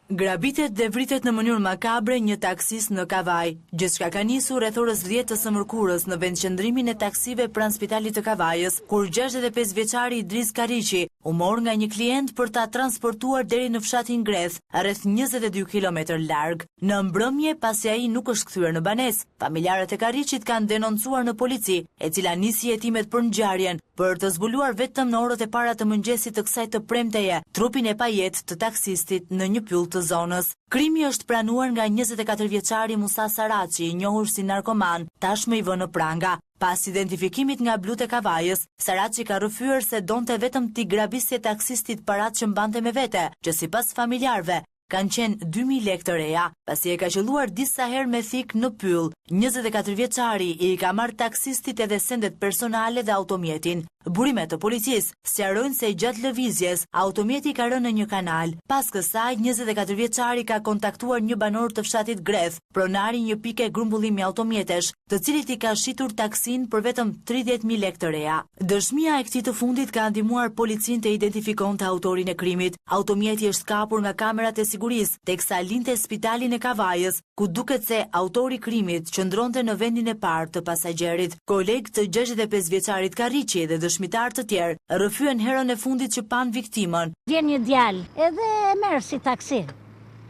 Grabitet dhe vritet në mënyrë makabre një taksis në Kavaj. Gjithçka ka nisur rreth orës 10 të së mërkurës në vendqëndrimin e taksive pranë spitalit të Kavajës, kur 65 vjeçari Idris Kariqi u mor nga një klient për ta transportuar deri në fshatin Greth, rreth 22 kilometër larg. Në mbrëmje, pasi ai nuk është kthyer në banesë, familjarët e Kariqit kanë denoncuar në polici, e cila nisi hetimet për ngjarjen, për të zbuluar vetëm në orët e para të mëngjesit të kësaj të premteje trupin e pajet të taksistit në një pyll të zonës. Krimi është pranuar nga 24 vjeçari Musa Saraçi, i njohur si narkoman, tashmë i vënë në pranga. Pas identifikimit nga blut e Kavajës, Saraçi ka rrëfyer se donte vetëm t'i grabisje taksistit paratë që mbante me vete, që sipas familjarëve kanë qenë 2000 lekë të reja, pasi e ka qelluar disa herë me thik në pyll. 24 vjeçari i ka marrë taksistit edhe sendet personale dhe automjetin. Burimet të policisë sqarojnë se gjatë lëvizjes, automjeti ka rënë në një kanal. Pas kësaj, 24 vjeçari ka kontaktuar një banor të fshatit Greth, pronari një pike grumbullimi automjetesh, të cilit i ka shitur taksin për vetëm 30.000 lekë të reja. Dëshmia e këtij të fundit ka ndihmuar policinë të identifikonte autorin e krimit. Automjeti është kapur nga kamerat e sigurisë, teksa linte spitalin e Kavajës, ku duket se autori i krimit qëndronte në vendin e parë të pasagjerit. Kolegë të 65 vjeçarit Kariqi dhe dëshmitar të tjerë rrëfyen herën e fundit që pan viktimën. Vjen një djalë edhe e merr si taksi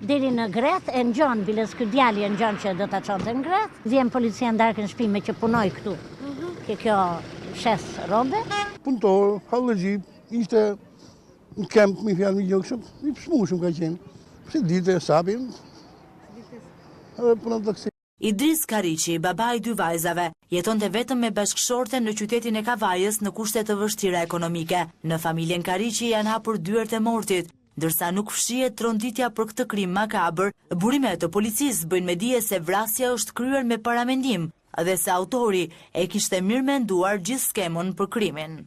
deri në Greth, e ngjon biles ky djalë e ngjon që do ta çonte në Greth. Vjen policia ndarkën shtëpi me që punoj këtu. Kjo shes robe. Punëtor, hallëxhi, ishte në kemp me fjalë me gjokshëm, i pshmushëm ka qenë. Si ditë e sapin. Edhe punon taksi. Idris Kariqi, baba i 2 vajzave, jetonte vetëm me bashkëshorten në qytetin e Kavajës në kushte të vështira ekonomike. Në familjen Kariqi janë hapur dyert e mortit, ndërsa nuk fshihet tronditja për këtë krim makabër. Burimet të policisë bëjnë me dije se vrasja është kryer me paramendim dhe se autori e kishte mirëmenduar gjithë skemën për krimin.